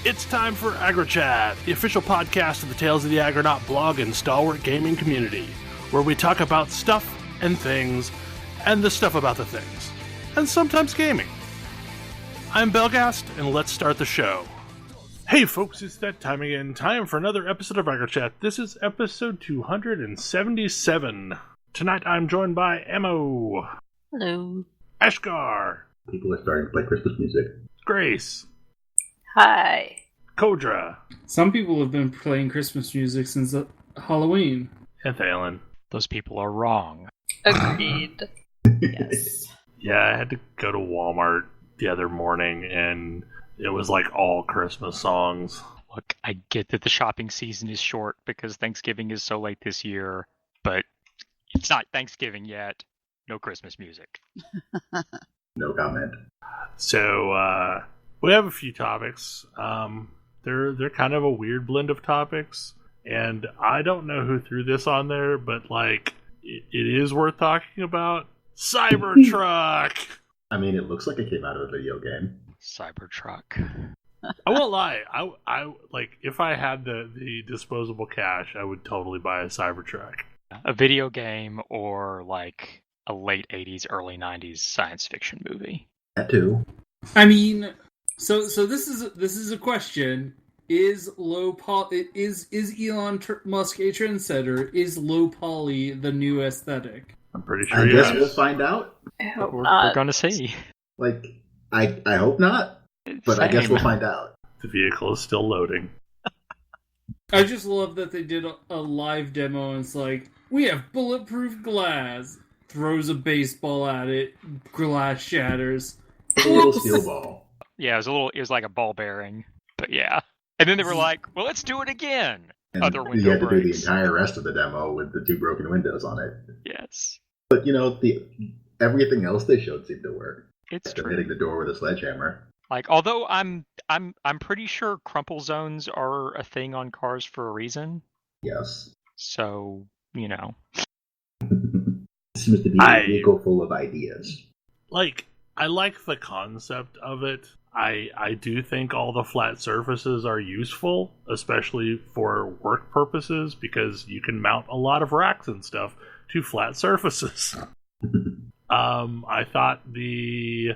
It's time for AggroChat, the official podcast of the Tales of the Aggronaut blog and stalwart gaming community, where we talk about stuff and things, and the stuff about the things, and sometimes gaming. I'm Belgast, and let's start the show. Hey folks, it's that time again. Time for another episode of AggroChat. This is episode 277. Tonight I'm joined by Emo. Hello. Ashgar. People are starting to play Christmas music. Grace. Hi. Kodra. Some people have been playing Christmas music since Halloween. And Thalen. Those people are wrong. Agreed. Yes. Yeah, I had to go to Walmart the other morning, and it was like all Christmas songs. Look, I get that the shopping season is short because Thanksgiving is so late this year, but it's not Thanksgiving yet. No Christmas music. No comment. So, we have a few topics. They're kind of a weird blend of topics, and I don't know who threw this on there, but like it is worth talking about. Cybertruck. I mean, it looks like it came out of a video game. Cybertruck. I won't lie. I like if I had the disposable cash, I would totally buy a Cybertruck. A video game or like a late 80s, early 90s science fiction movie. That too. I mean, so this is a question: is Elon Musk a trendsetter? Is low poly the new aesthetic? I'm pretty sure. I guess we'll find out. I hope We're not. going to see. Like, I hope not, but I guess we'll find out. The vehicle is still loading. I just love that they did a live demo and it's like, we have bulletproof glass. Throws a baseball at it, glass shatters. It's a little steel ball. Yeah, it was like a ball bearing, but yeah. And then they were like, well, let's do it again. And Other you window had to do the breaks. entire rest of the demo with the two broken windows on it. Yes. But you know, everything else they showed seemed to work. It's After true. hitting the door with a sledgehammer. Like, although I'm pretty sure crumple zones are a thing on cars for a reason. Yes. So, you know. Seems to be a vehicle full of ideas. Like, I like the concept of it. I do think all the flat surfaces are useful, especially for work purposes, because you can mount a lot of racks and stuff to flat surfaces. I thought the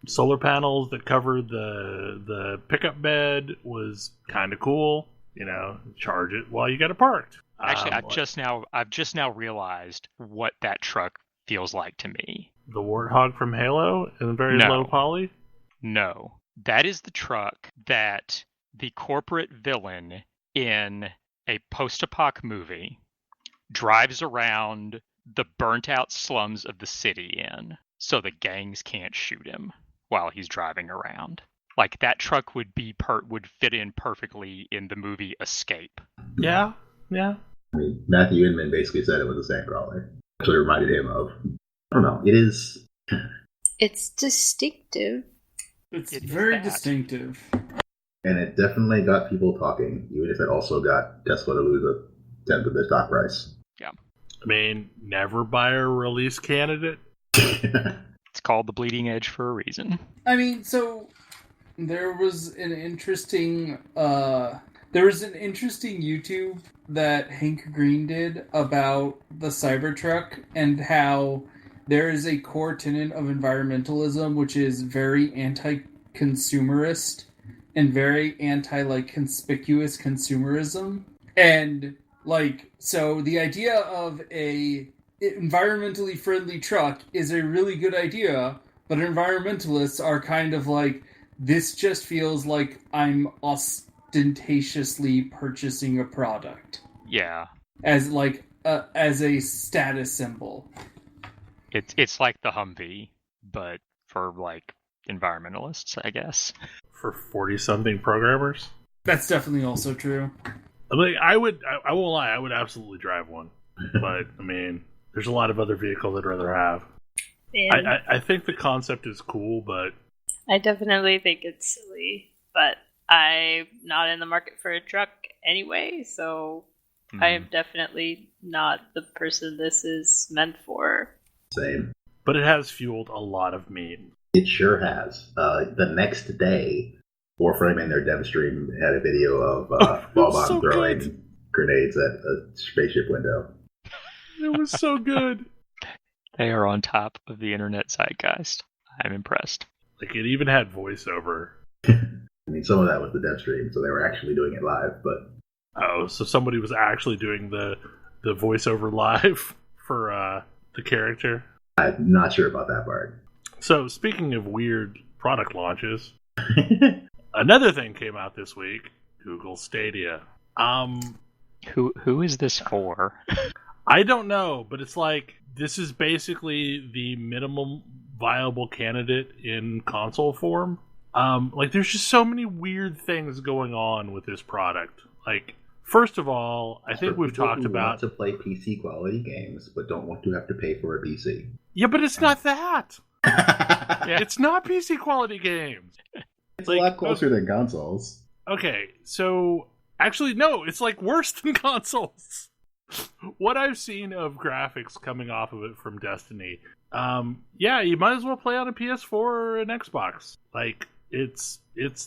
solar panels that covered the pickup bed was kind of cool. You know, charge it while you get it parked. Actually, I've just now realized what that truck feels like to me. The Warthog from Halo in very low poly? No. That is the truck that the corporate villain in a post-apoc movie drives around the burnt-out slums of the city in, so the gangs can't shoot him while he's driving around. Like, that truck would fit in perfectly in the movie Escape. Yeah. I mean, Matthew Inman basically said it was a sandcrawler. That's what it reminded him of. I don't know. It is. It's distinctive. It's It is very that. distinctive. And it definitely got people talking, even if it also got Tesla to lose a tenth of their stock price. Yeah. I mean, never buy a release candidate. It's called the Bleeding Edge for a reason. I mean, so there was an interesting YouTube that Hank Green did about the Cybertruck and how there is a core tenet of environmentalism which is very anti-consumerist and very conspicuous consumerism. And so the idea of a environmentally friendly truck is a really good idea, but environmentalists are kind of like, this just feels like I'm ostentatiously purchasing a product. Yeah. As a status symbol. It's like the Humvee, but for like environmentalists, I guess. For 40-something programmers? That's definitely also true. I mean, I won't lie, I would absolutely drive one. But, I mean, there's a lot of other vehicles I'd rather have. I think the concept is cool, but... I definitely think it's silly, but I'm not in the market for a truck anyway, so I am definitely not the person this is meant for. Same. But it has fueled a lot of memes. It sure has. The next day, Warframe in their dev stream had a video of Ballbot so throwing good. grenades at a spaceship window. It was so good. They are on top of the internet zeitgeist. I'm impressed. Like, it even had voiceover. I mean, some of that was the dev stream, so they were actually doing it live, but... Oh, so somebody was actually doing the voiceover live for the character? I'm not sure about that part. So, speaking of weird product launches, another thing came out this week, Google Stadia. Who is this for? I don't know, but it's like, this is basically the minimum viable candidate in console form. Like, there's just so many weird things going on with this product. Like, first of all, I think we've talked about... want to play PC quality games, but don't want to have to pay for a PC. Yeah, but it's not that. It's not PC quality games. It's like, a lot closer than consoles. Okay, so... Actually, no, it's like worse than consoles. What I've seen of graphics coming off of it from Destiny, you might as well play on a PS4 or an Xbox. Like, it's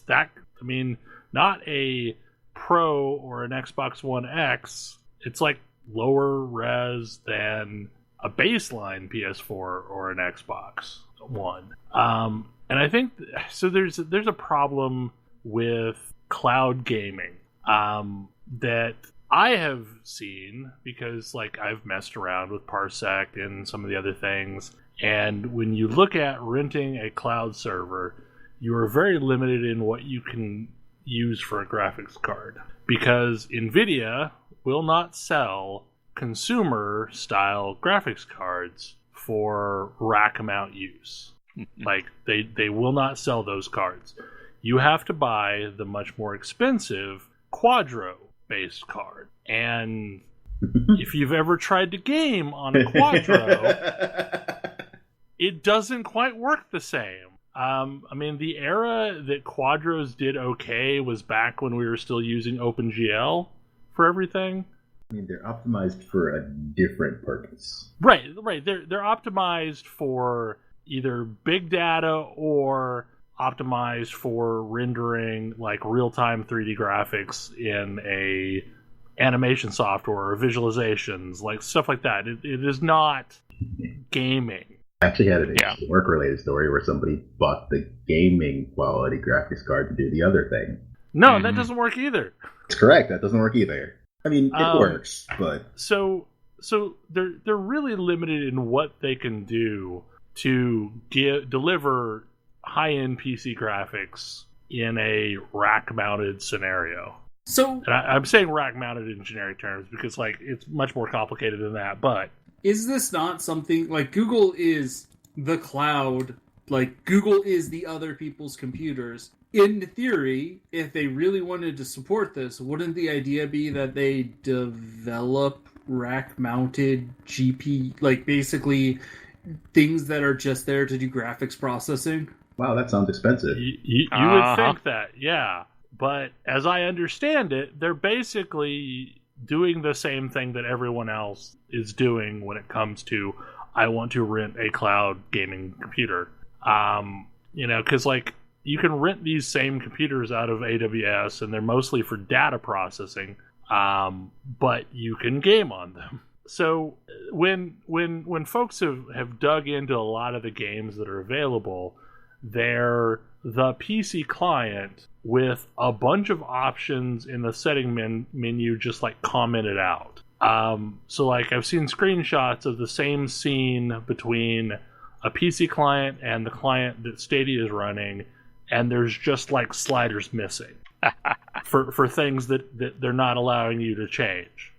that... I mean, not a Pro or an Xbox One X. It's like lower res than a baseline PS4 or an Xbox One. And I think... So there's a problem with cloud gaming. That I have seen, because like I've messed around with Parsec and some of the other things, and when you look at renting a cloud server, you are very limited in what you can use for a graphics card, because NVIDIA will not sell consumer style graphics cards for rack mount use. Like, they will not sell those cards. You have to buy the much more expensive Quadro based card, and if you've ever tried to game on a Quadro, it doesn't quite work the same. I mean, the era that Quadros did okay was back when we were still using OpenGL for everything. I mean, they're optimized for a different purpose. Right. They're optimized for either big data or optimized for rendering like real-time 3D graphics in a animation software or visualizations, like stuff like that. It is not gaming. I actually had an work-related story where somebody bought the gaming quality graphics card to do the other thing. No, that doesn't work either. That's correct. That doesn't work either. I mean, it works, but... So they're really limited in what they can do to deliver high-end PC graphics in a rack-mounted scenario. So, and I'm saying rack-mounted in generic terms because, like, it's much more complicated than that. But is this not something like Google is the cloud? Like, Google is the other people's computers. In theory, if they really wanted to support this, wouldn't the idea be that they develop rack-mounted GP, like basically things that are just there to do graphics processing? Wow, that sounds expensive. You would think that, yeah. But as I understand it, they're basically doing the same thing that everyone else is doing when it comes to, I want to rent a cloud gaming computer. Because like you can rent these same computers out of AWS, and they're mostly for data processing, but you can game on them. So when folks have dug into a lot of the games that are available, they're the PC client with a bunch of options in the setting menu just like commented out. So like I've seen screenshots of the same scene between a PC client and the client that Stadia is running, and there's just like sliders missing for things that they're not allowing you to change.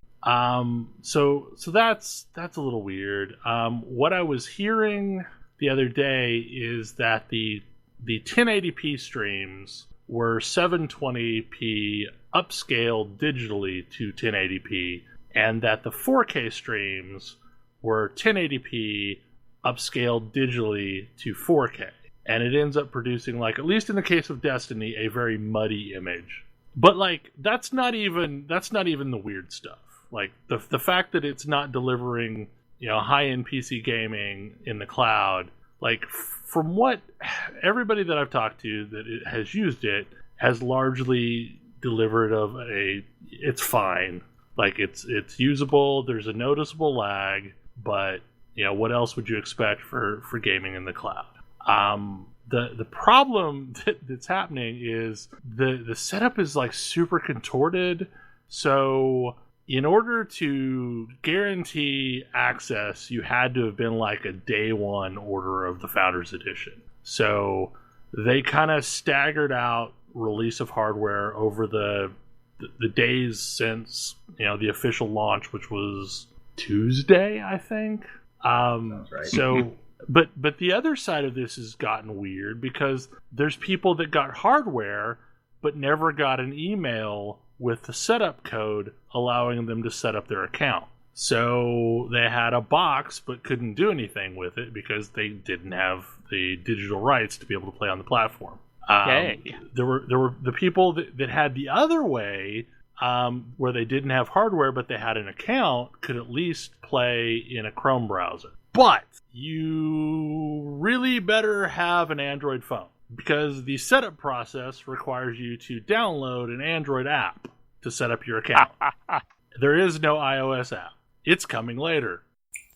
So that's a little weird. What I was hearing the other day is that the 1080p streams were 720p upscaled digitally to 1080p, and that the 4K streams were 1080p upscaled digitally to 4K. And it ends up producing, like, at least in the case of Destiny, a very muddy image. But like that's not even the weird stuff. Like the fact that it's not delivering, high-end PC gaming in the cloud like from what everybody that I've talked to that has used it has largely delivered of it's fine. Like it's usable. There's a noticeable lag, but what else would you expect for gaming in the cloud? The problem that's happening is the setup is like super contorted. So in order to guarantee access, you had to have been like a day one order of the Founders Edition. So they kind of staggered out release of hardware over the days since the official launch, which was Tuesday, I think. Sounds right. So, but the other side of this has gotten weird because there's people that got hardware but never got an email with the setup code allowing them to set up their account. So they had a box but couldn't do anything with it because they didn't have the digital rights to be able to play on the platform. There were the people that had the other way, where they didn't have hardware but they had an account, could at least play in a Chrome browser. But you really better have an Android phone, because the setup process requires you to download an Android app to set up your account. There is no iOS app. It's coming later.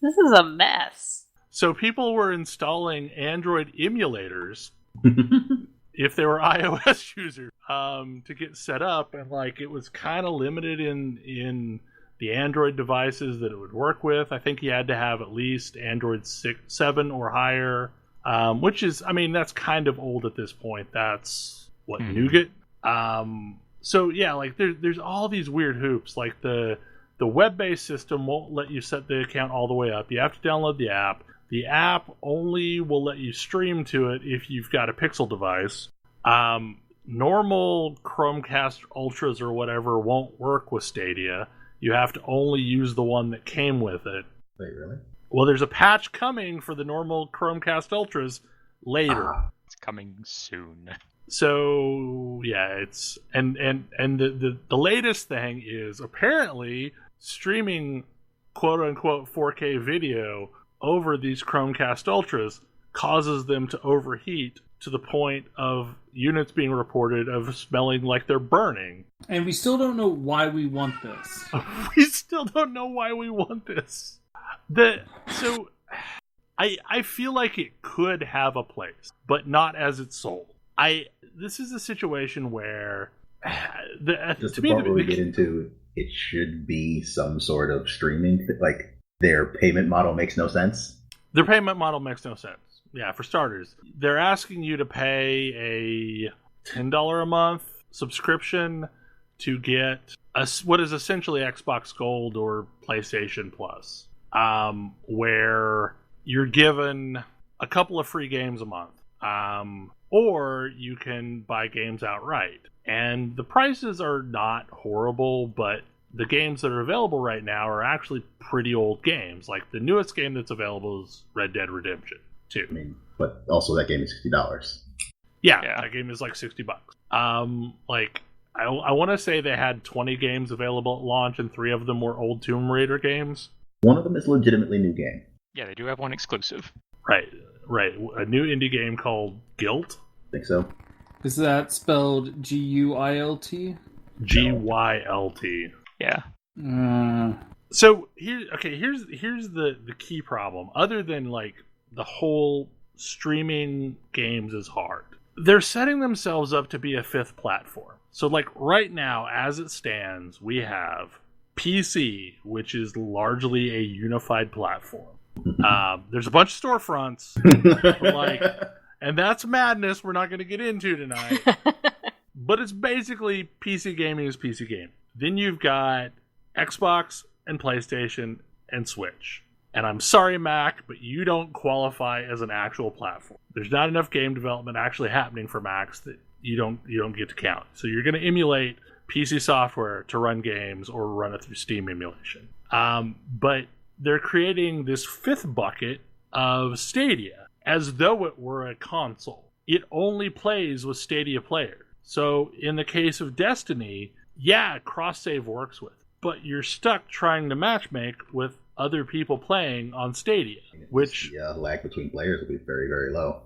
This is a mess. So people were installing Android emulators if they were iOS users to get set up, and like it was kind of limited in the Android devices that it would work with. I think you had to have at least Android 7 or higher, which is, that's kind of old at this point. That's what, Nougat? So yeah, like there's all these weird hoops. Like the web-based system won't let you set the account all the way up. You have to download the app. The app only will let you stream to it if you've got a Pixel device. Normal Chromecast Ultras or whatever won't work with Stadia. You have to only use the one that came with it. Wait, really? Well, there's a patch coming for the normal Chromecast Ultras later. It's coming soon. So yeah, it's and the latest thing is apparently streaming quote unquote 4K video over these Chromecast Ultras causes them to overheat to the point of units being reported of smelling like they're burning. And we still don't know why we want this. We still don't know why we want this. I feel like it could have a place, but not as it's sold. This is a situation where just before we get into it, should be some sort of streaming, like their payment model makes no sense. Their payment model makes no sense. Yeah, for starters, they're asking you to pay a $10 a month subscription to get what is essentially Xbox Gold or PlayStation Plus, where you're given a couple of free games a month, or you can buy games outright. And the prices are not horrible, but the games that are available right now are actually pretty old games. Like the newest game that's available is Red Dead Redemption 2. But also that game is $60. Yeah, that game is like $60. I want to say they had 20 games available at launch, and 3 of them were old Tomb Raider games. One of them is a legitimately new game. Yeah, they do have one exclusive. Right. A new indie game called Guilt. I think so. Is that spelled Guilt? Gylt. Yeah. So here's the key problem. Other than like the whole streaming games is hard, they're setting themselves up to be a 5th platform. So like right now, as it stands, we have PC, which is largely a unified platform. There's a bunch of storefronts, and that's madness we're not going to get into tonight. But it's basically PC gaming is PC gaming. Then you've got Xbox and PlayStation and Switch. And I'm sorry, Mac, but you don't qualify as an actual platform. There's not enough game development actually happening for Macs that you don't get to count. So you're going to emulate PC software to run games or run it through Steam emulation. But they're creating this 5th bucket of Stadia as though it were a console. It only plays with Stadia players. So in the case of Destiny, cross-save works with, but you're stuck trying to matchmake with other people playing on Stadia, which the lag between players will be very, very low.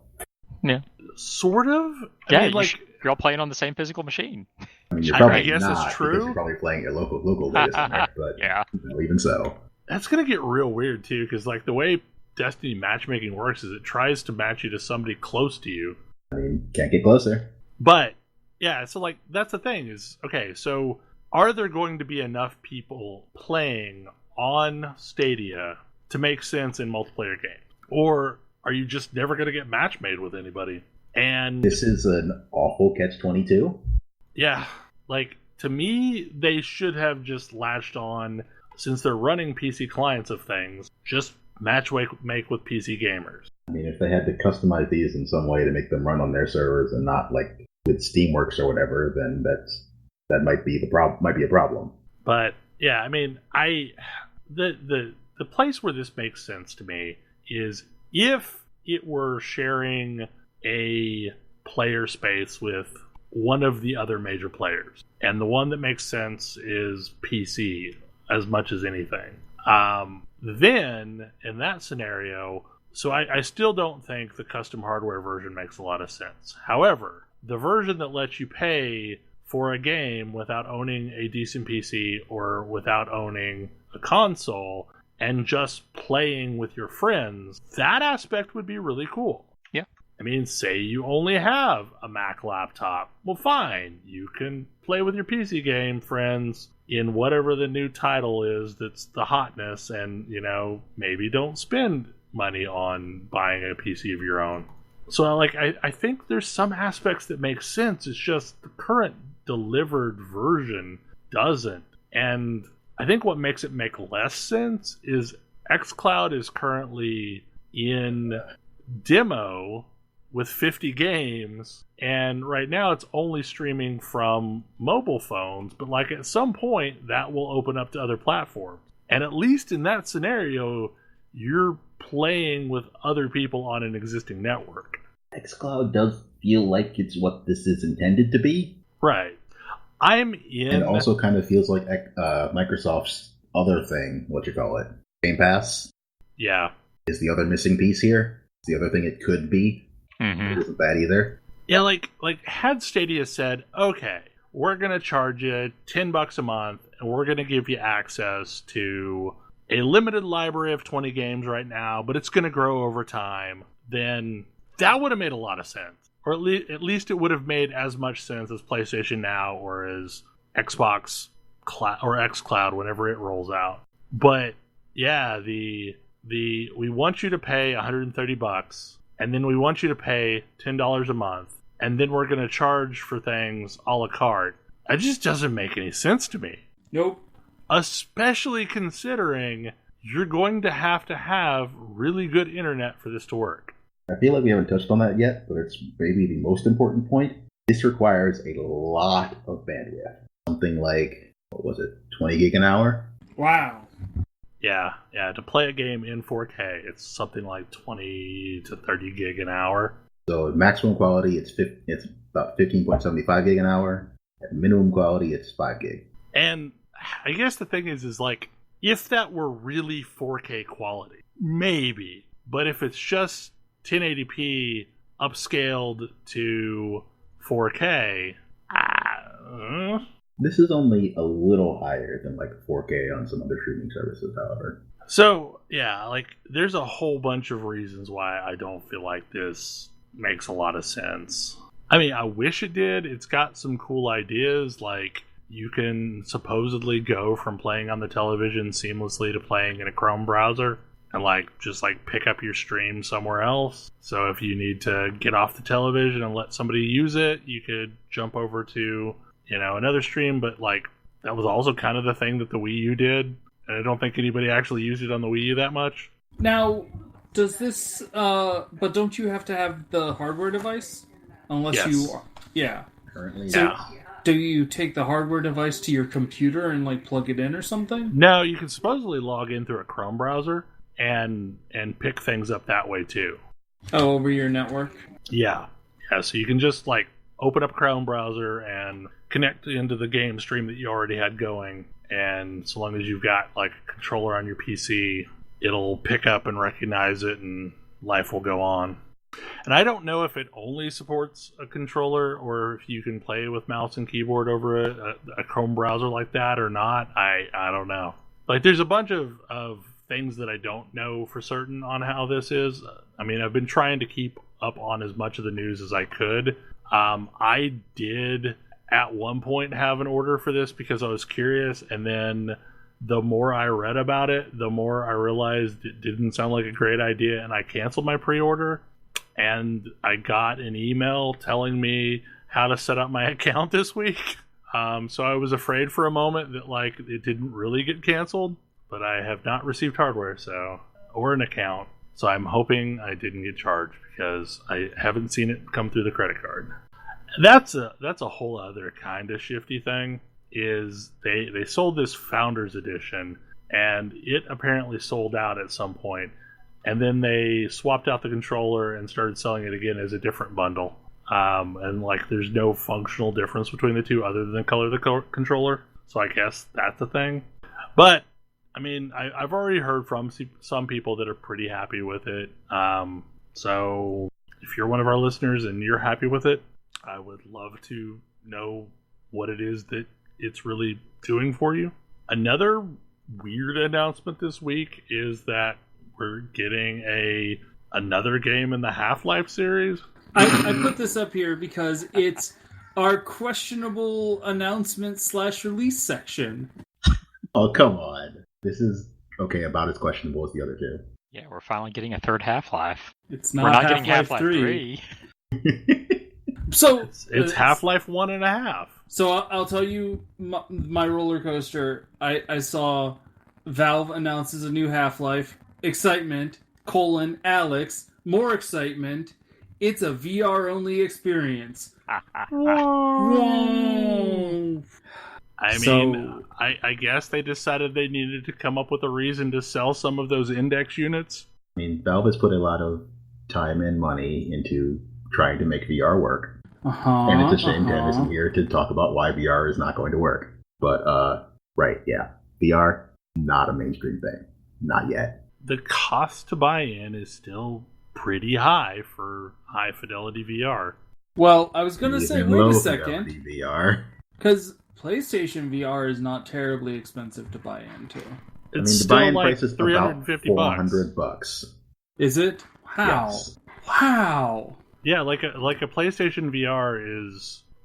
Yeah. Sort of. Yeah, I mean, you're all playing on the same physical machine. I mean, you're probably I guess not, that's true. because you're probably playing at local data center, but yeah. Even so. That's going to get real weird, too, because like the way Destiny matchmaking works is it tries to match you to somebody close to you. I mean, can't get closer. But, yeah, so like that's the thing is, okay, so are there going to be enough people playing on Stadia to make sense in multiplayer games? Or are you just never going to get match made with anybody? And this is an awful catch-22. Yeah, like, to me, they should have just latched on, since they're running PC clients of things, just make with PC gamers. I mean, if they had to customize these in some way to make them run on their servers and not like with Steamworks or whatever, then that might be a problem. But yeah, I mean, the place where this makes sense to me is if it were sharing a player space with one of the other major players, and the one that makes sense is PC as much as anything. Then in that scenario, so I still don't think the custom hardware version makes a lot of sense. However, the version that lets you pay for a game without owning a decent PC or without owning a console and just playing with your friends, that aspect would be really cool. Yeah. I mean, say you only have a Mac laptop. Well, fine. You can play with your PC game friends in whatever the new title is that's the hotness, and, you know, maybe don't spend money on buying a PC of your own. So, like, I think there's some aspects that make sense. It's just the current delivered version doesn't. And I think what makes it make less sense is xCloud is currently in demo with 50 games, and right now it's only streaming from mobile phones, but like at some point that will open up to other platforms. And at least in that scenario, you're playing with other people on an existing network. xCloud does feel like it's what this is intended to be. Right. I'm in... And it also kind of feels like Microsoft's other thing, Game Pass. Yeah. Is the other missing piece here. It's the other thing it could be. It isn't bad either. Yeah, like had Stadia said, okay, we're going to charge you $10 a month, and we're going to give you access to a limited library of 20 games right now, but it's going to grow over time, then that would have made a lot of sense. Or at least it would have made as much sense as PlayStation Now or as Xbox or xCloud whenever it rolls out. But yeah, we want you to pay $130, and then we want you to pay $10 a month, and then we're going to charge for things a la carte. It just doesn't make any sense to me. Nope. Especially considering you're going to have really good internet for this to work. I feel like we haven't touched on that yet, but it's maybe the most important point. This requires a lot of bandwidth. Something like, 20 gig an hour? Wow. Yeah, to play a game in 4K, it's something like 20 to 30 gig an hour. So at maximum quality, it's about 15.75 gig an hour. At minimum quality, it's 5 gig. And I guess the thing is like, if that were really 4K quality, maybe. But if it's just 1080p upscaled to 4K, This is only a little higher than like 4K on some other streaming services, however. So, yeah, like, there's a whole bunch of reasons why I don't feel like this makes a lot of sense. I mean, I wish it did. It's got some cool ideas, like you can supposedly go from playing on the television seamlessly to playing in a Chrome browser and just pick up your stream somewhere else. So if you need to get off the television and let somebody use it, you could jump over to, another stream. But that was also kind of the thing that the Wii U did, and I don't think anybody actually used it on the Wii U that much. Now, does this but don't you have to have the hardware device? Unless yes. you yeah. Currently, So, yeah. do you take the hardware device to your computer and plug it in or something? No, you can supposedly log in through a Chrome browser and pick things up that way too. Oh, over your network? Yeah. So you can just open up Chrome browser and connect into the game stream that you already had going. And so long as you've got like a controller on your PC, it'll pick up and recognize it and life will go on. And I don't know if it only supports a controller or if you can play with mouse and keyboard over a Chrome browser like that or not. I don't know. Like, there's a bunch of things that I don't know for certain on how this is. I mean, I've been trying to keep up on as much of the news as I could. I did at one point have an order for this because I was curious, and then the more I read about it, the more I realized it didn't sound like a great idea, and I canceled my pre-order. And I got an email telling me how to set up my account this week. So I was afraid for a moment that like it didn't really get canceled, but I have not received hardware or an account. So I'm hoping I didn't get charged because I haven't seen it come through the credit card. That's a whole other kind of shifty thing. Is they sold this Founders Edition, and it apparently sold out at some point. And then they swapped out the controller and started selling it again as a different bundle. And like, there's no functional difference between the two other than the color of the controller. So I guess that's the thing. But I mean, I've already heard from some people that are pretty happy with it. So if you're one of our listeners and you're happy with it, I would love to know what it is that it's really doing for you. Another weird announcement this week is that we're getting another game in the Half Life series. I put this up here because it's our questionable announcement / release section. Oh, come on. This is, okay, about as questionable as the other two. Yeah, we're finally getting a third Half-Life. It's not, we're not Half-Life getting Half-Life 3. So it's Half-Life 1.5. So I'll tell you my roller coaster. I saw Valve announces a new Half-Life. Excitement, Alyx, more excitement. It's a VR-only experience. Whoa. I mean, I guess they decided they needed to come up with a reason to sell some of those index units. I mean, Valve has put a lot of time and money into trying to make VR work. And it's a shame Dan isn't here to talk about why VR is not going to work. But, right, yeah. VR, not a mainstream thing. Not yet. The cost to buy in is still pretty high for high fidelity VR. Well, I was going to say, wait a second. VR. Because PlayStation VR is not terribly expensive to buy into. It's the buy-in like price is about $400. Is it? Wow. Yes. Wow. Yeah, like a PlayStation VR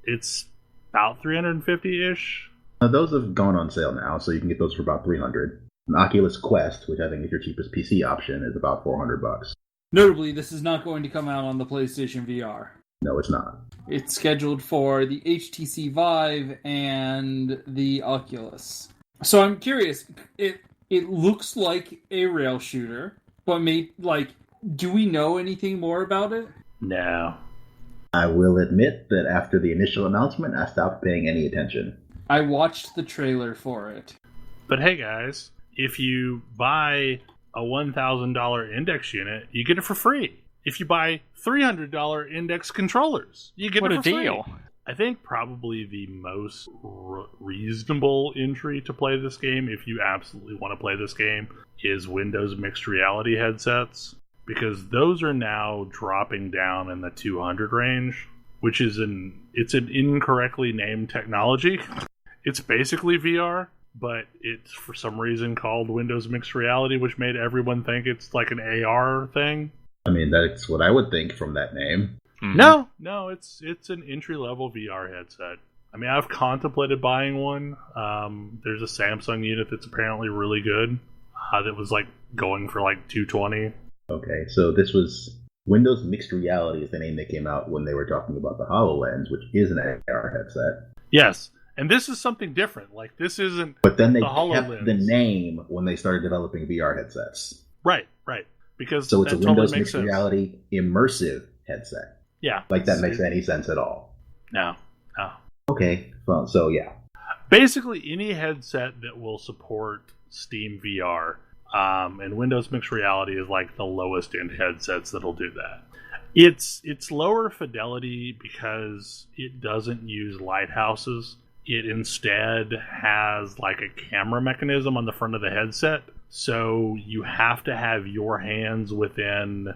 it's about $350-ish. Now, those have gone on sale now, so you can get those for about $300. An Oculus Quest, which I think is your cheapest PC option, is about $400. Notably, this is not going to come out on the PlayStation VR. No, it's not. It's scheduled for the HTC Vive and the Oculus. So I'm curious. It looks like a rail shooter, but do we know anything more about it? No. I will admit that after the initial announcement, I stopped paying any attention. I watched the trailer for it. But hey guys, if you buy a $1,000 index unit, you get it for free. If you buy $300 index controllers, you get it for free. What a deal. I think probably the most reasonable entry to play this game, if you absolutely want to play this game, is Windows mixed reality headsets. Because those are now dropping down in the 200 range, which is it's an incorrectly named technology. It's basically VR, but it's for some reason called Windows Mixed Reality, which made everyone think it's like an AR thing. I mean, that's what I would think from that name. Mm-hmm. No, it's an entry-level VR headset. I mean, I've contemplated buying one. There's a Samsung unit that's apparently really good that was like going for like $220. Okay, so this was Windows Mixed Reality is the name that came out when they were talking about the HoloLens, which is an AR headset. Yes, and this is something different. Like, this isn't. But then they HoloLens. kept the name when they started developing VR headsets. Right. Because so it's a Windows Mixed sense. Reality immersive headset. Yeah. Like, that makes any sense at all. No. Okay, well, so yeah. Basically, any headset that will support Steam VR, and Windows Mixed Reality is like the lowest end headsets that'll do that. It's lower fidelity because it doesn't use lighthouses. It instead has like a camera mechanism on the front of the headset, so you have to have your hands within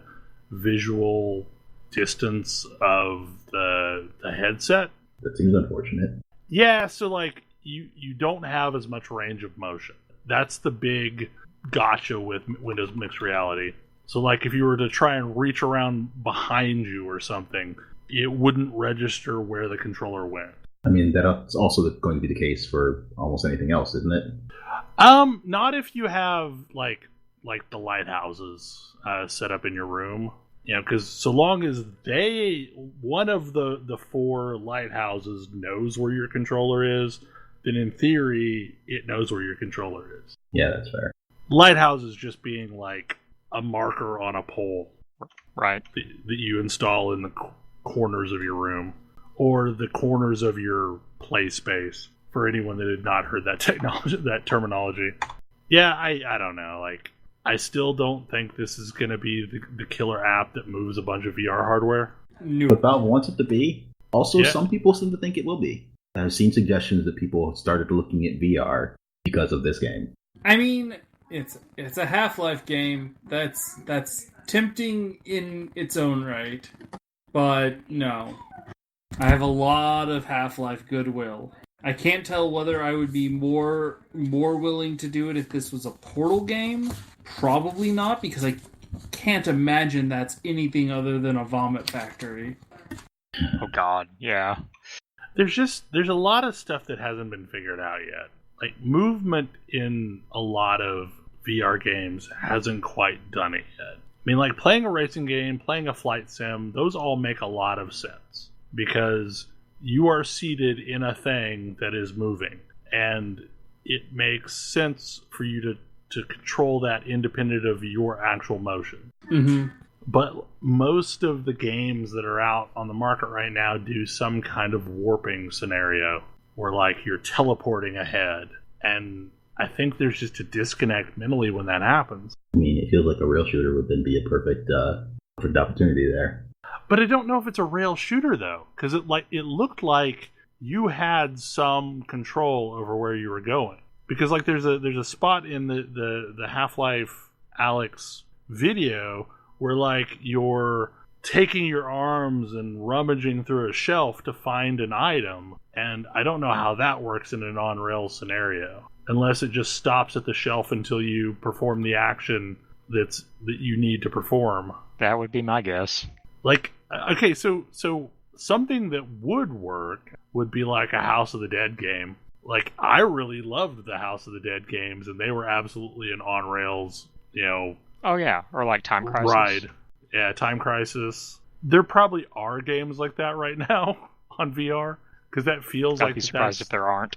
visual distance of the headset. That seems unfortunate. Yeah, so like you don't have as much range of motion. That's the big gotcha with Windows Mixed Reality. So like if you were to try and reach around behind you or something, it wouldn't register where the controller went. I mean, that's also going to be the case for almost anything else, isn't it? Not if you have like the lighthouses set up in your room. You know, because so long as one of the 4 lighthouses knows where your controller is, then in theory it knows where your controller is. Yeah, that's fair. Lighthouses just being like a marker on a pole, right? That you install in the corners of your room or the corners of your play space. For anyone that had not heard that terminology, yeah, I don't know. Like, I still don't think this is going to be the killer app that moves a bunch of VR hardware. No. But Valve wants it to be. Also, Yeah. Some people seem to think it will be. I've seen suggestions that people started looking at VR because of this game. I mean, it's a Half-Life game. That's tempting in its own right. But no. I have a lot of Half-Life goodwill. I can't tell whether I would be more willing to do it if this was a Portal game. Probably not, because I can't imagine that's anything other than a vomit factory. Oh god, yeah. There's a lot of stuff that hasn't been figured out yet. Like, movement in a lot of VR games hasn't quite done it yet. I mean, like, playing a racing game, playing a flight sim, those all make a lot of sense. Because you are seated in a thing that is moving. And it makes sense for you to control that independent of your actual motion. Mm-hmm. But most of the games that are out on the market right now do some kind of warping scenario where, like, you're teleporting ahead. And I think there's just a disconnect mentally when that happens. I mean, it feels like a rail shooter would then be a perfect opportunity there. But I don't know if it's a rail shooter, though, because it looked like you had some control over where you were going. Because, like, there's a spot in the Half Life Alyx video where, like, you're taking your arms and rummaging through a shelf to find an item, and I don't know how that works in an on-rail scenario, unless it just stops at the shelf until you perform the action that you need to perform. That would be my guess. Like, okay, so something that would work would be like a House of the Dead game. Like, I really loved the House of the Dead games, and they were absolutely an on-rails, you know... Oh, yeah, or like Time Crisis. Ride. Yeah, Time Crisis. There probably are games like that right now on VR, because that feels like... I'd be surprised if there aren't.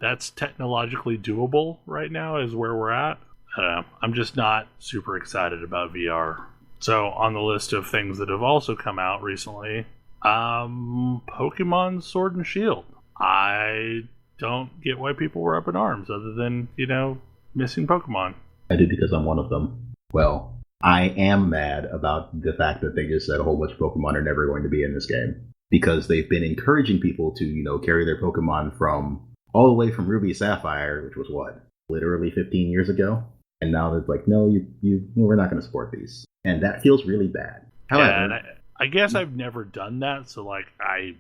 That's technologically doable right now, is where we're at. I'm just not super excited about VR. So, on the list of things that have also come out recently, Pokemon Sword and Shield. I don't get why people were up in arms, other than, you know, missing Pokemon. I do because I'm one of them. Well, I am mad about the fact that they just said a whole bunch of Pokemon are never going to be in this game. Because they've been encouraging people to, you know, carry their Pokemon from all the way from Ruby Sapphire, which was what? Literally 15 years ago? And now they're like, no, we're not going to support these. And that feels really bad. However, yeah, and I guess I've never done that, so, like, I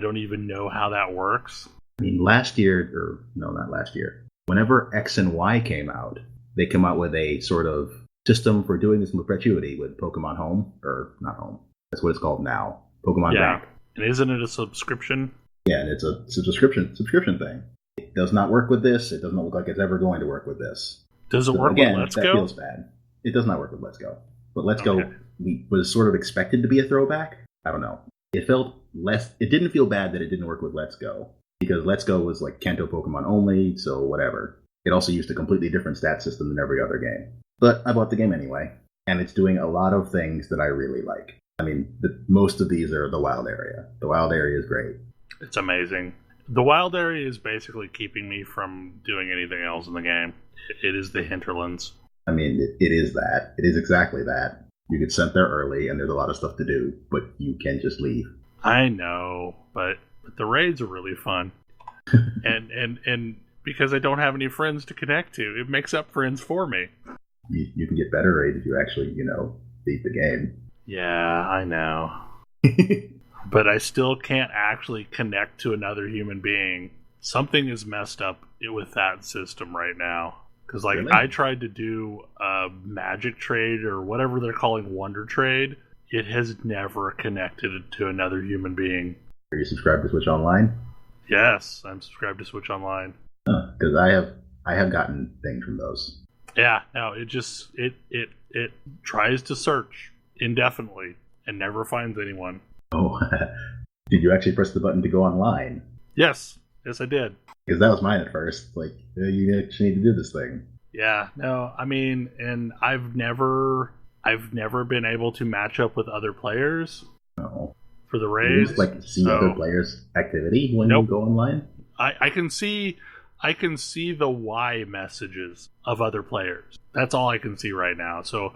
don't even know how that works. I mean, last year, or no, not last year, whenever X and Y came out, they came out with a sort of system for doing this in perpetuity with Pokemon Home, or not Home. That's what it's called now. Pokemon Bank. And isn't it a subscription? Yeah, and it's a subscription thing. It does not work with this. It doesn't look like it's ever going to work with this. Does it work with Let's Go? That feels bad. It does not work with Let's Go. But Let's Go was sort of expected to be a throwback. I don't know. It felt less... It didn't feel bad that it didn't work with Let's Go. Because Let's Go was like Kanto Pokemon only, so whatever. It also used a completely different stat system than every other game. But I bought the game anyway. And it's doing a lot of things that I really like. I mean, most of these are the wild area. The wild area is great. It's amazing. The wild area is basically keeping me from doing anything else in the game. It is the hinterlands. I mean, it is that. It is exactly that. You get sent there early, and there's a lot of stuff to do, but you can just leave. I know, but the raids are really fun. and because I don't have any friends to connect to, it makes up friends for me. You can get better raids if you actually, beat the game. Yeah, I know. But I still can't actually connect to another human being. Something is messed up with that system right now. Because, Really? I tried to do a magic trade or whatever they're calling Wonder Trade. It has never connected to another human being. Are you subscribed to Switch Online? Yes, I'm subscribed to Switch Online. Because I have gotten things from those. Yeah, no, it just it tries to search indefinitely and never finds anyone. Oh, did you actually press the button to go online? Yes, I did. Because that was mine at first. You actually need to do this thing. Yeah, no, I mean, and I've never been able to match up with other players No. for the You raids. just see other players' activity when you go online? I can see the Y messages of other players. That's all I can see right now. So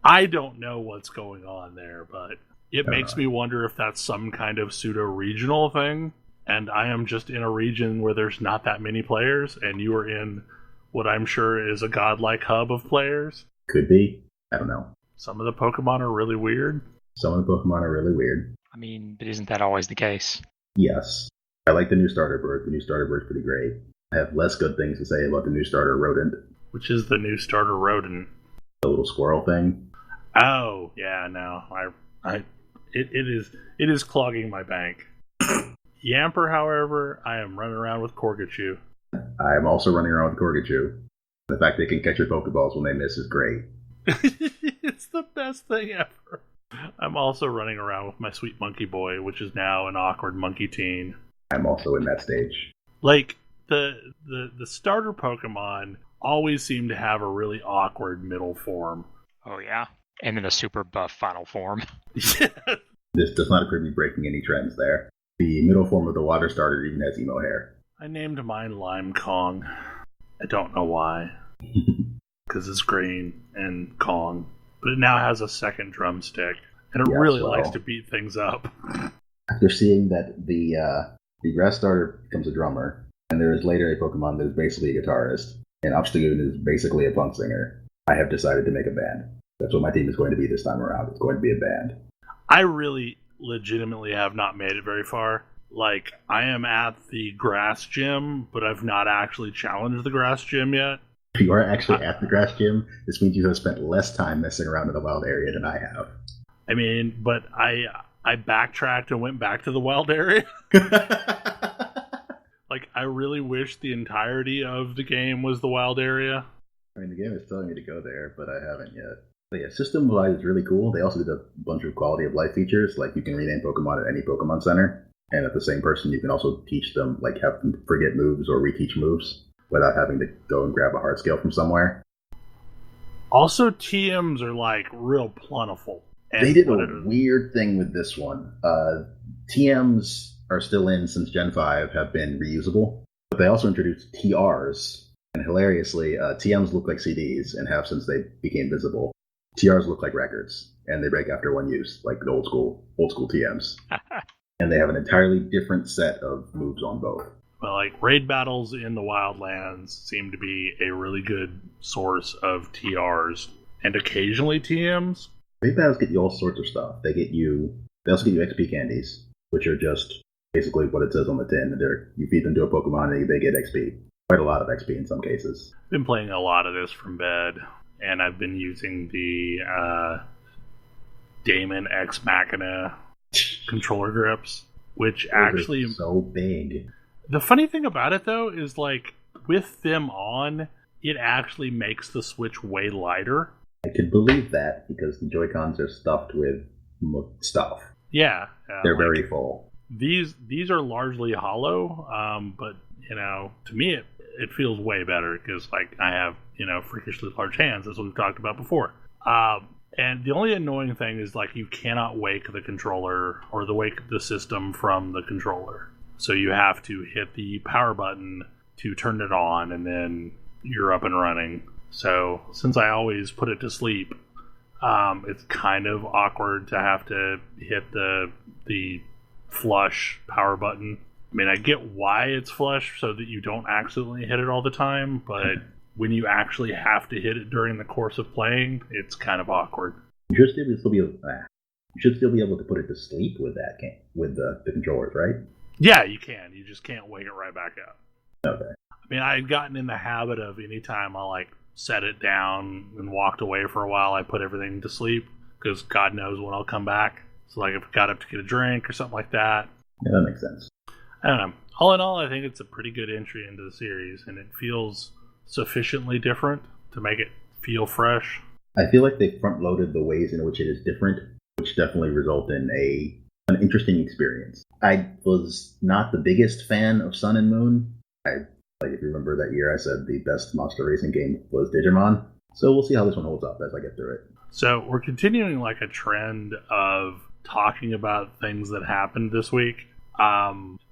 I don't know what's going on there, but it makes me wonder if that's some kind of pseudo-regional thing, and I am just in a region where there's not that many players, and you are in what I'm sure is a godlike hub of players. Could be. I don't know. Some of the Pokemon are really weird. Some of the Pokemon are really weird. I mean, but isn't that always the case? Yes. I like the new starter bird. The new starter bird's pretty great. I have less good things to say about the new starter rodent. Which is the new starter rodent? The little squirrel thing. Oh, yeah, no. It is clogging my bank. Yamper, however, I am running around with Corgachu. I am also running around with Corgachu. The fact they can catch your Pokeballs when they miss is great. It's the best thing ever. I'm also running around with my sweet monkey boy, which is now an awkward monkey teen. I'm also in that stage. Like, the starter Pokemon always seem to have a really awkward middle form. Oh, yeah. And then a super buff final form. This does not appear to be breaking any trends there. The middle form of the water starter even has emo hair. I named mine Lime Kong. I don't know why. Because it's green and Kong. But it now has a second drumstick. And it really likes to beat things up. After seeing that the grass starter becomes a drummer, and there is later a Pokemon that is basically a guitarist, and Obstagoon is basically a punk singer, I have decided to make a band. That's what my team is going to be this time around. It's going to be a band. I really legitimately have not made it very far. Like, I am at the grass gym, but I've not actually challenged the grass gym yet. If you are actually at the grass gym, this means you have spent less time messing around in the wild area than I have. I mean, but I backtracked and went back to the wild area. Like, I really wish the entirety of the game was the wild area. I mean, the game is telling me to go there, but I haven't yet. But yeah, system-wise, it's really cool. They also did a bunch of quality of life features, like you can rename Pokemon at any Pokemon Center, and at the same person, you can also teach them, like have them forget moves or reteach moves without having to go and grab a heart scale from somewhere. Also, TMs are, like, real plentiful. And they did a weird thing with this one. TMs are still in since Gen 5, have been reusable, but they also introduced TRs, and hilariously, TMs look like CDs and have since they became visible. TRs look like records, and they break after one use, like the old school TMs. And they have an entirely different set of moves on both. Well, like, raid battles in the Wildlands seem to be a really good source of TRs, and occasionally TMs. Raid battles get you all sorts of stuff. They also get you XP candies, which are just basically what it says on the tin. You feed them to a Pokemon and they get XP. Quite a lot of XP in some cases. I've been playing a lot of this from bed, and I've been using the Daemon X Machina controller grips, which actually so big. The funny thing about it, though, is, like, with them on, it actually makes the Switch way lighter. I could believe that, because the Joy-Cons are stuffed with stuff. Yeah. They're very full. These are largely hollow, but, to me it feels way better, because, like, I have, freakishly large hands, as we've talked about before. And the only annoying thing is, like, you cannot wake the controller, or wake the system from the controller. So you have to hit the power button to turn it on, and then you're up and running. So since I always put it to sleep, It's kind of awkward to have to hit the flush power button. I mean, I get why it's flush so that you don't accidentally hit it all the time, but when you actually have to hit it during the course of playing, it's kind of awkward. You should still be able to put it to sleep with that with the controllers, right? Yeah, you can. You just can't wake it right back up. Okay. I mean, I had gotten in the habit of anytime I set it down and walked away for a while, I put everything to sleep because God knows when I'll come back. So if I got up to get a drink or something like that. Yeah, that makes sense. I don't know. All in all, I think it's a pretty good entry into the series, and it feels sufficiently different to make it feel fresh. I feel like they front-loaded the ways in which it is different, which definitely result in an interesting experience. I was not the biggest fan of Sun and Moon. If you remember that year, I said the best monster racing game was Digimon. So we'll see how this one holds up as I get through it. So we're continuing a trend of talking about things that happened this week.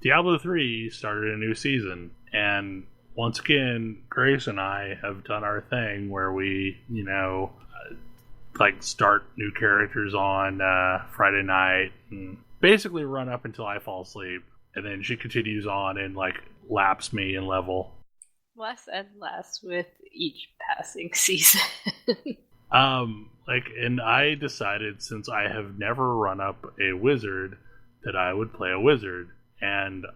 Diablo 3 started a new season, and once again, Grace and I have done our thing where we, start new characters on Friday night and basically run up until I fall asleep, and then she continues on and laps me in level. Less and less with each passing season. And I decided, since I have never run up a wizard, that I would play a wizard, and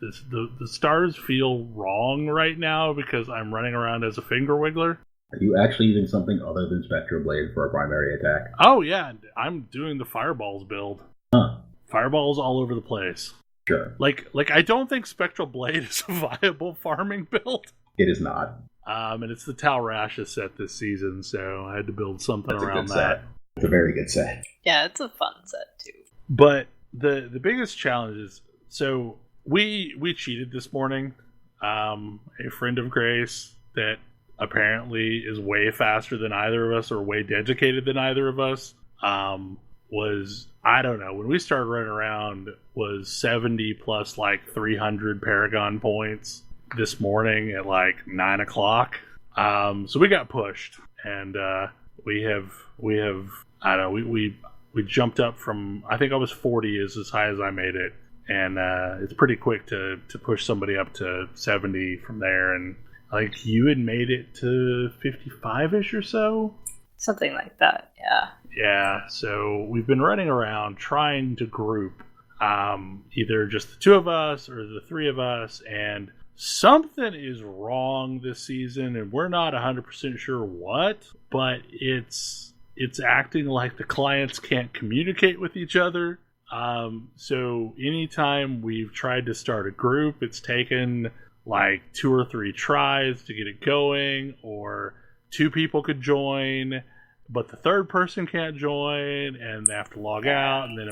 the stars feel wrong right now because I'm running around as a finger wiggler. Are you actually using something other than Spectral Blade for a primary attack? Oh yeah, I'm doing the fireballs build. Huh. Fireballs all over the place. Sure. I don't think Spectral Blade is a viable farming build. It is not. And it's the Tal Rasha set this season, so I had to build something around that. Set. It's a very good set. Yeah, it's a fun set too. But the biggest challenge is, so we cheated this morning. A friend of Grace that apparently is way faster than either of us, or way dedicated than either of us, was, I don't know, when we started running around, was 70 plus 300 Paragon points this morning at 9 o'clock. So we got pushed, and we have I don't know, we jumped up from, I think I was 40 is as high as I made it, and it's pretty quick to push somebody up to 70 from there, and you had made it to 55-ish or so? Something like that, yeah. Yeah, so we've been running around trying to group either just the two of us or the three of us, and something is wrong this season, and we're not 100% sure what, but it's acting like the clients can't communicate with each other. So anytime we've tried to start a group, it's taken 2 or 3 tries to get it going, or 2 people could join, but the third person can't join, and they have to log out, and then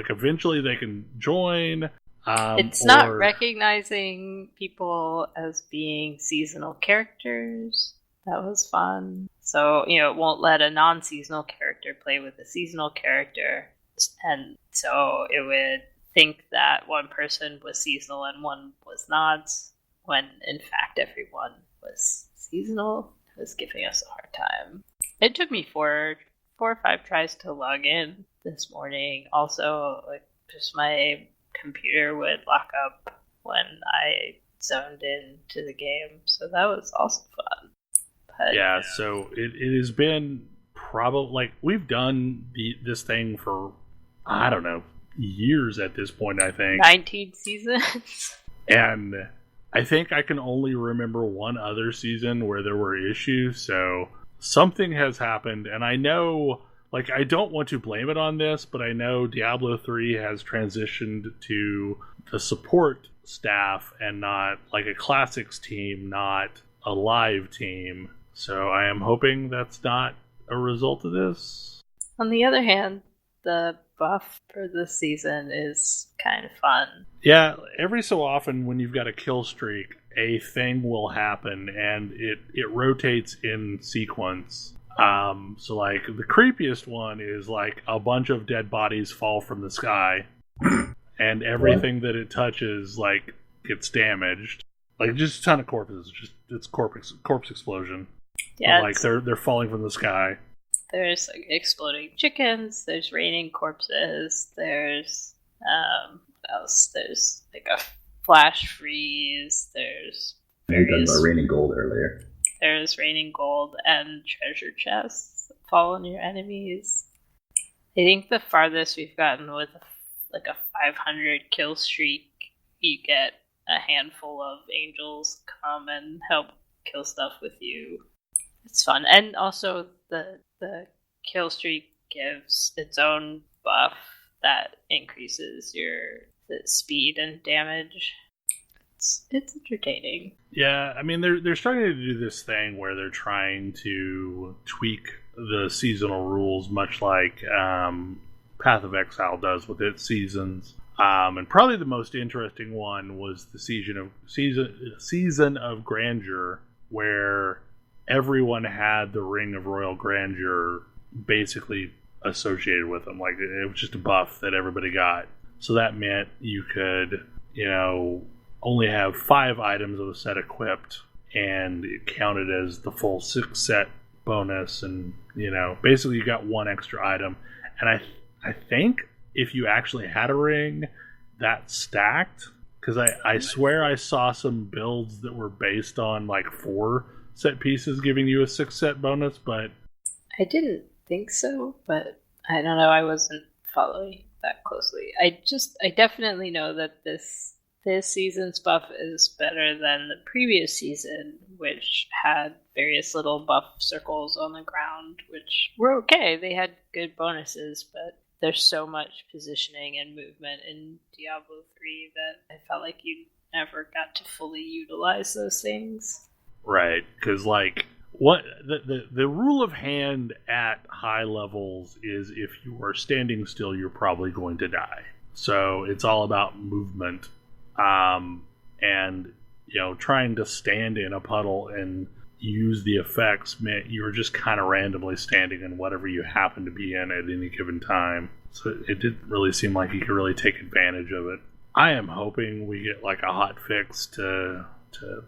eventually they can join. It's not recognizing people as being seasonal characters. That was fun. So, it won't let a non-seasonal character play with a seasonal character, and so it would think that one person was seasonal and one was not, when in fact everyone was seasonal. It was giving us a hard time. It took me 4 or 5 tries to log in this morning. Also, just my computer would lock up when I zoned into the game, so that was also fun. But, yeah, so it has been probably, we've done this thing for, I don't know, years at this point, I think. 19 seasons. And I think I can only remember one other season where there were issues, so something has happened, and I know, I don't want to blame it on this, but I know Diablo 3 has transitioned to the support staff and not a classics team, not a live team. So I am hoping that's not a result of this. On the other hand, the buff for this season is kind of fun. Yeah, every so often when you've got a kill streak, a thing will happen, and it rotates in sequence. So the creepiest one is a bunch of dead bodies fall from the sky, and everything that it touches gets damaged. Just a ton of corpses. It's corpse explosion. Yeah, they're falling from the sky. There's like exploding chickens, there's raining corpses, there's what else? There's like a flash freeze, there's You were talking about raining gold earlier. There's raining gold and treasure chests that fall on your enemies. I think the farthest we've gotten with like a 500 kill streak, you get a handful of angels come and help kill stuff with you. It's fun. And also the kill streak gives its own buff that increases your speed and damage. It's entertaining. Yeah, I mean they're starting to do this thing where they're trying to tweak the seasonal rules, much like Path of Exile does with its seasons. And probably the most interesting one was the season of Grandeur, where everyone had the Ring of Royal Grandeur basically associated with them. Like, it was just a buff that everybody got. So that meant you could, only have 5 items of a set equipped, and it counted as the full 6 set bonus, and basically you got 1 extra item. And I think if you actually had a ring, that stacked, because I swear I saw some builds that were based on like 4 set pieces giving you a 6 set bonus, but I didn't think so, but I don't know, I wasn't following that closely. I definitely know that this season's buff is better than the previous season, which had various little buff circles on the ground, which were okay. They had good bonuses, but there's so much positioning and movement in Diablo 3 that I felt like you never got to fully utilize those things. Right, because what the rule of hand at high levels is if you are standing still, you're probably going to die. So it's all about movement. And trying to stand in a puddle and use the effects meant you were just kind of randomly standing in whatever you happen to be in at any given time. So it didn't really seem like you could really take advantage of it. I am hoping we get like a hot fix to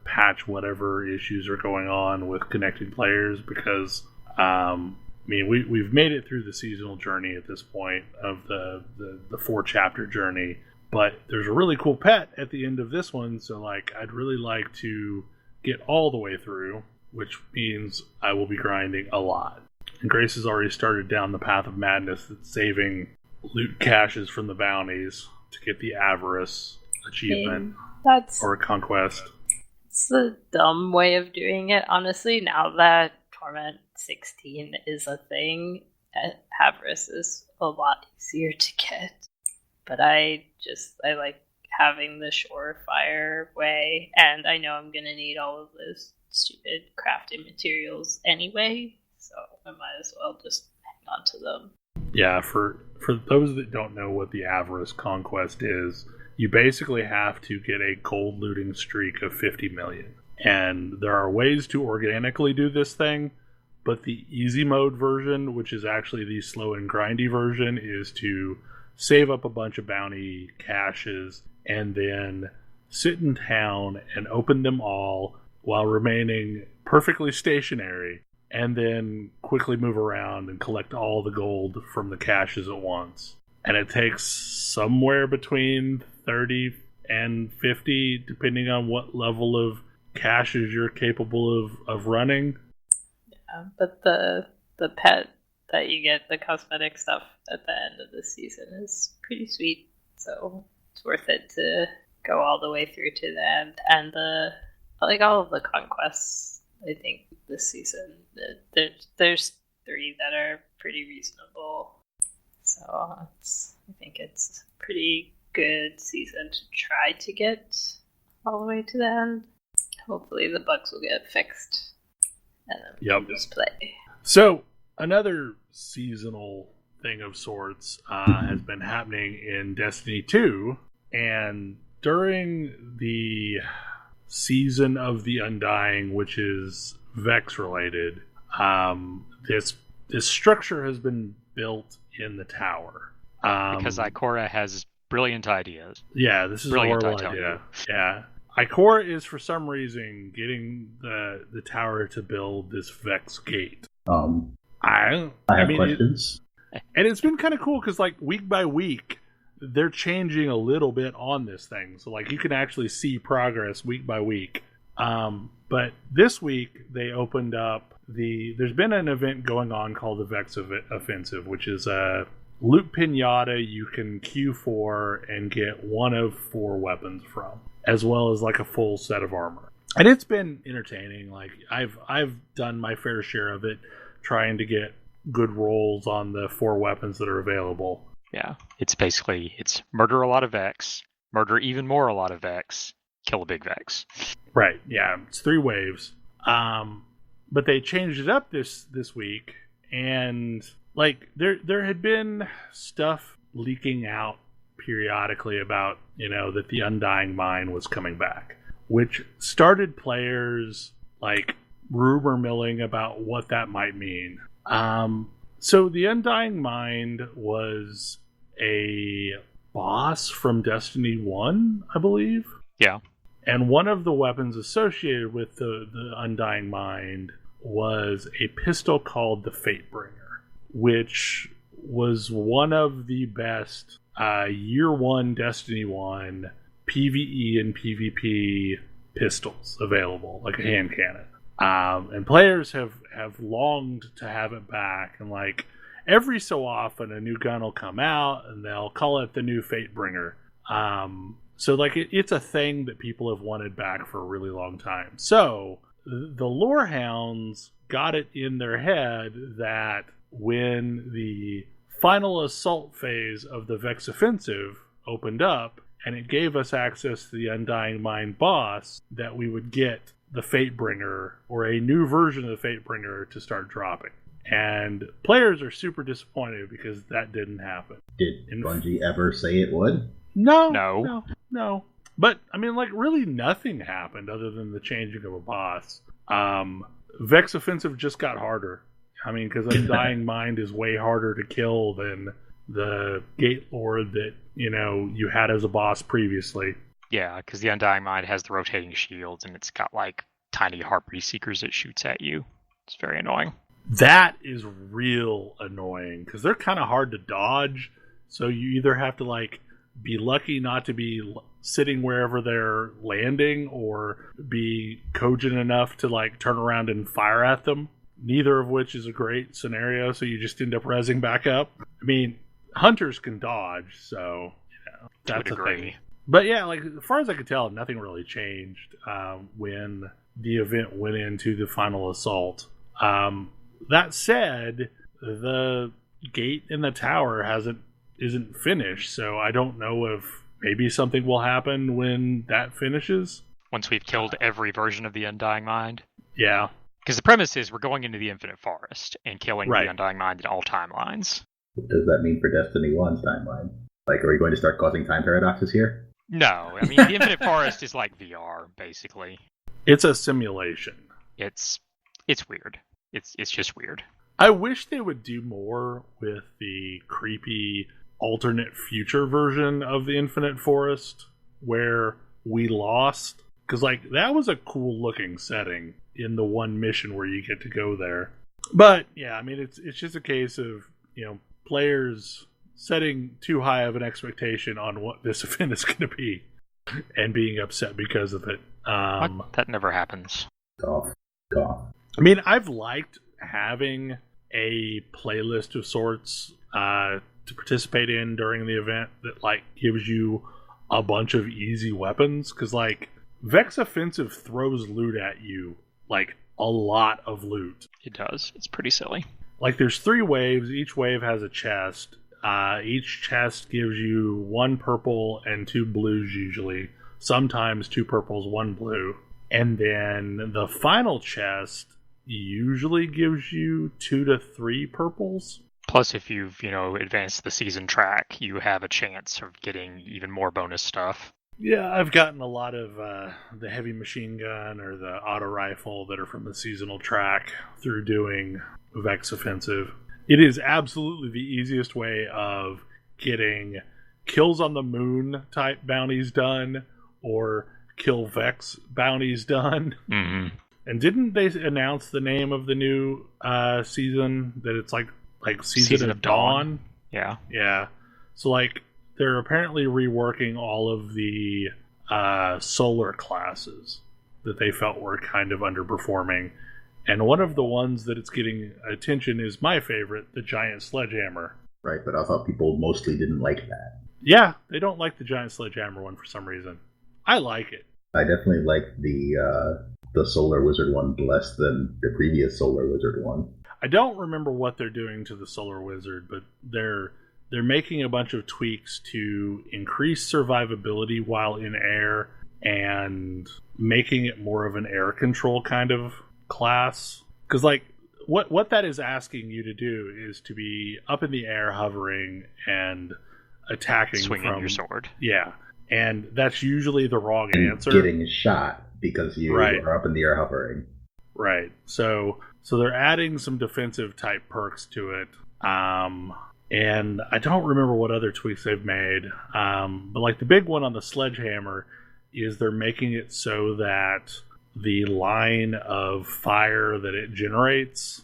patch whatever issues are going on with connecting players, because we've made it through the seasonal journey at this point of the 4-chapter journey. But there's a really cool pet at the end of this one, so I'd really like to get all the way through, which means I will be grinding a lot. And Grace has already started down the path of madness that's saving loot caches from the bounties to get the Avarice achievement or conquest. It's the dumb way of doing it, honestly. Now that Torment 16 is a thing, Avarice is a lot easier to get. But I like having the surefire way, and I know I'm going to need all of those stupid crafting materials anyway, so I might as well just hang on to them. Yeah, for those that don't know what the Avarice Conquest is, you basically have to get a gold looting streak of 50 million. And there are ways to organically do this thing, but the easy mode version, which is actually the slow and grindy version, is to save up a bunch of bounty caches and then sit in town and open them all while remaining perfectly stationary, and then quickly move around and collect all the gold from the caches at once. And it takes somewhere between 30 and 50, depending on what level of caches you're capable of running. Yeah, but the pet that you get, the cosmetic stuff at the end of the season, is pretty sweet, so it's worth it to go all the way through to the end. And all of the conquests, I think this season there's 3 that are pretty reasonable, so I think it's a pretty good season to try to get all the way to the end. Hopefully the bugs will get fixed and then we can just play. So another seasonal thing of sorts has been happening in Destiny 2, and during the Season of the Undying, which is Vex related, this structure has been built in the tower. Because Ikora has brilliant ideas. Yeah, this is a horrible idea. Yeah. Ikora is for some reason getting the tower to build this Vex gate. I have questions. And it's been kind of cool because, like, week by week, they're changing a little bit on this thing. So, like, you can actually see progress week by week. But this week, they opened up there's been an event going on called the Vex Offensive, which is a loot pinata you can queue for and get one of 4 weapons from, as well as like a full set of armor. And it's been entertaining. Like I've done my fair share of it, trying to get good rolls on the 4 weapons that are available. Yeah, it's murder a lot of Vex, murder even more a lot of Vex, kill a big Vex. Right. Yeah, it's 3 waves. But they changed it up this week, and like there had been stuff leaking out periodically about, that the Undying Mind was coming back, which started players like rumor milling about what that might mean. So the Undying Mind was a boss from Destiny 1, I believe. Yeah. And one of the weapons associated with the Undying Mind was a pistol called the Fatebringer, which was one of the best Year 1 Destiny 1 PvE and PvP pistols available, like a hand cannon. And players have longed to have it back, and like every so often a new gun will come out and they'll call it the new Fatebringer. So like it's a thing that people have wanted back for a really long time. So the Lorehounds got it in their head that when the final assault phase of the Vex Offensive opened up and it gave us access to the Undying Mind boss, that we would get the Fatebringer or a new version of the Fatebringer to start dropping. And players are super disappointed because that didn't happen. Did Bungie ever say it would? No. But, I mean, like, really nothing happened other than the changing of a boss. Vex Offensive just got harder. I mean, because Undying Mind is way harder to kill than the Gate Lord that, you had as a boss previously. Yeah, because the Undying Mind has the rotating shields, and it's got, like, tiny Harpy Seekers it shoots at you. It's very annoying. That is real annoying, because they're kind of hard to dodge, so you either have to, like, be lucky not to be sitting wherever they're landing, or be cogent enough to like turn around and fire at them. Neither of which is a great scenario, so you just end up rezzing back up. I mean, hunters can dodge, so that's a thing. But yeah, like as far as I could tell, nothing really changed when the event went into the final assault. That said, the gate in the tower isn't finished, so I don't know if maybe something will happen when that finishes. Once we've killed every version of the Undying Mind? Yeah. Because the premise is we're going into the Infinite Forest and killing the Undying Mind in all timelines. What does that mean for Destiny 1's timeline? Like, are we going to start causing time paradoxes here? No, I mean, the Infinite Forest is like VR, basically. It's a simulation. It's weird. It's just weird. I wish they would do more with the creepy alternate future version of the Infinite Forest where we lost, because like that was a cool looking setting in the one mission where you get to go there. But yeah, I mean it's just a case of players setting too high of an expectation on what this event is going to be and being upset because of it. That never happens. Cough. I mean, I've liked having a playlist of sorts to participate in during the event that like gives you a bunch of easy weapons, because like Vex Offensive throws loot at you, like a lot of loot. It does. It's pretty silly. Like there's 3 waves. Each wave has a chest. Each chest gives you 1 purple and 2 blues usually. Sometimes 2 purples, 1 blue. And then the final chest usually gives you 2 to 3 purples. Plus, if you've, advanced the season track, you have a chance of getting even more bonus stuff. Yeah, I've gotten a lot of the heavy machine gun or the auto rifle that are from the seasonal track through doing Vex Offensive. It is absolutely the easiest way of getting kills on the moon type bounties done or kill Vex bounties done. Mm-hmm. And didn't they announce the name of the new season? That it's like Season of Dawn? Yeah. Yeah. So like they're apparently reworking all of the solar classes that they felt were kind of underperforming. And one of the ones that it's getting attention is my favorite, the Giant Sledgehammer. Right, but I thought people mostly didn't like that. Yeah, they don't like the Giant Sledgehammer one for some reason. I like it. I definitely like the Solar Wizard one less than the previous Solar Wizard one. I don't remember what they're doing to the Solar Wizard, but they're making a bunch of tweaks to increase survivability while in air and making it more of an air control kind of class. Because like what that is asking you to do is to be up in the air hovering and attacking swinging your sword. Yeah. And that's usually the wrong answer. Getting shot because you are up in the air hovering. Right. So they're adding some defensive type perks to it. And I don't remember what other tweaks they've made. But like the big one on the Sledgehammer is they're making it so that the line of fire that it generates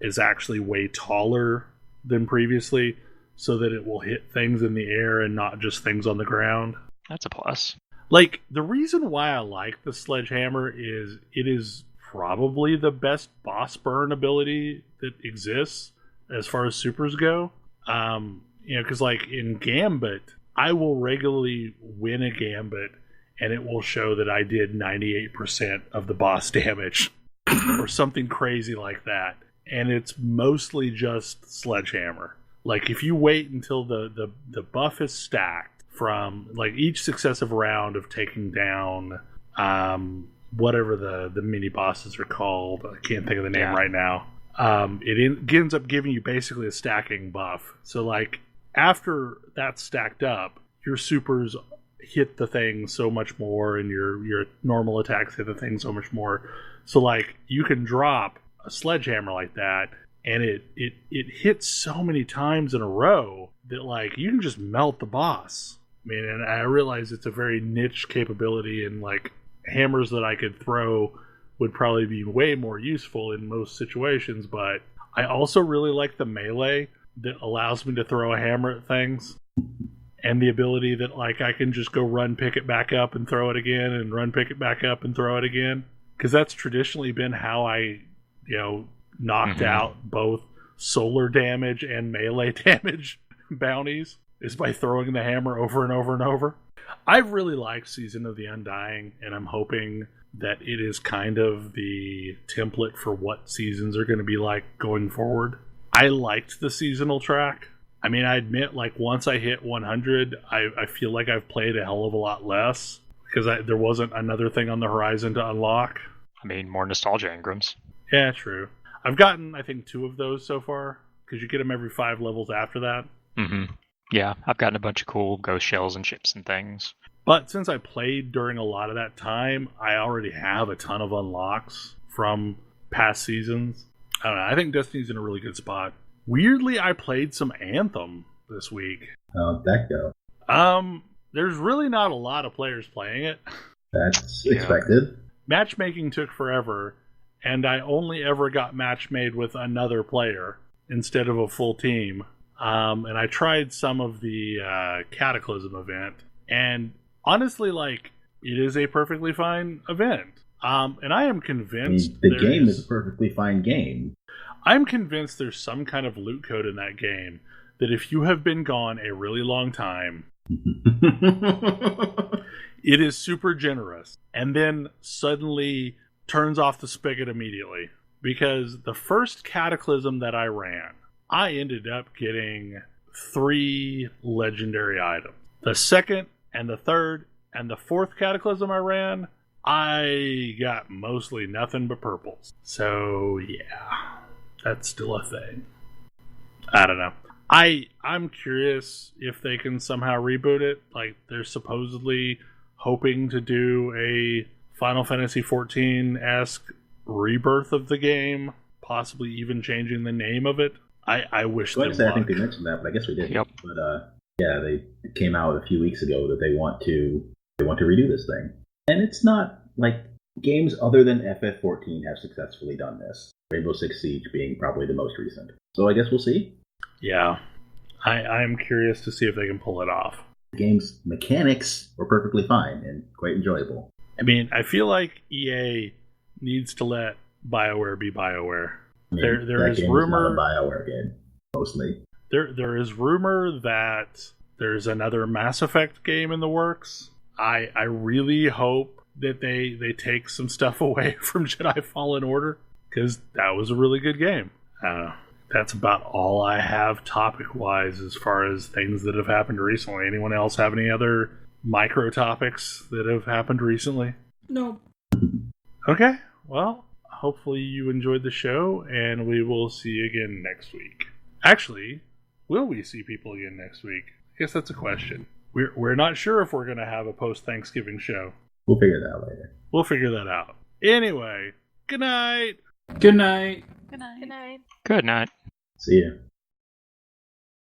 is actually way taller than previously, so that it will hit things in the air and not just things on the ground. That's a plus. Like, the reason why I like the Sledgehammer is it is probably the best boss burn ability that exists as far as supers go. Because like in Gambit, I will regularly win a Gambit and it will show that I did 98% of the boss damage or something crazy like that. And it's mostly just Sledgehammer. Like, if you wait until the buff is stacked from, like, each successive round of taking down whatever the mini-bosses are called. I can't think of the name right now. It ends up giving you basically a stacking buff. So, like, after that's stacked up, your supers hit the thing so much more, and your normal attacks hit the thing so much more. So, like, you can drop a Sledgehammer like that, and it hits so many times in a row that, like, you can just melt the boss. I mean, and I realize it's a very niche capability, and, like, hammers that I could throw would probably be way more useful in most situations, but I also really like the melee that allows me to throw a hammer at things, and the ability that, like, I can just go run, pick it back up, and throw it again, and run, pick it back up, and throw it again. Because that's traditionally been how I, knocked out both solar damage and melee damage bounties, is by throwing the hammer over and over and over. I really like Season of the Undying, and I'm hoping that it is kind of the template for what seasons are going to be like going forward. I liked the seasonal track. I mean, I admit, like, once I hit 100, I feel like I've played a hell of a lot less, because there wasn't another thing on the horizon to unlock. I mean, more nostalgia engrams. Yeah, true. I've gotten, I think, 2 of those so far, because you get them every 5 levels after that. Mm-hmm. Yeah, I've gotten a bunch of cool ghost shells and ships and things. But since I played during a lot of that time, I already have a ton of unlocks from past seasons. I don't know, I think Destiny's in a really good spot. Weirdly, I played some Anthem this week. How'd that go? There's really not a lot of players playing it. That's expected. Matchmaking took forever, and I only ever got match made with another player instead of a full team. And I tried some of the Cataclysm event, and honestly, like, it is a perfectly fine event. And I am convinced the game is a perfectly fine game. I'm convinced there's some kind of loot code in that game that if you have been gone a really long time, it is super generous, and then suddenly turns off the spigot immediately. Because the first Cataclysm that I ran, I ended up getting 3 legendary items. The second and the third and the fourth Cataclysm I ran, I got mostly nothing but purples. So yeah, that's still a thing. I don't know. I'm curious if they can somehow reboot it. Like, they're supposedly hoping to do a Final Fantasy XIV-esque rebirth of the game, possibly even changing the name of it. I wish them luck. I think they mentioned that, but I guess we didn't. Yep. But yeah, they came out a few weeks ago that they want to redo this thing, and it's not like games other than FF14 have successfully done this. Rainbow Six Siege being probably the most recent. So I guess we'll see. Yeah. I'm curious to see if they can pull it off. The game's mechanics were perfectly fine and quite enjoyable. I mean, I feel like EA needs to let BioWare be BioWare. I mean, there is rumor. Not a BioWare game, mostly. There is rumor that there's another Mass Effect game in the works. I really hope that they take some stuff away from Jedi Fallen Order, because that was a really good game. That's about all I have topic-wise as far as things that have happened recently. Anyone else have any other micro topics that have happened recently? No. Okay, well, hopefully you enjoyed the show, and we will see you again next week. Actually, will we see people again next week? I guess that's a question. We're not sure if we're going to have a post-Thanksgiving show. We'll figure that out later. We'll figure that out. Anyway, good night. Good night. Good night. Good night. See ya.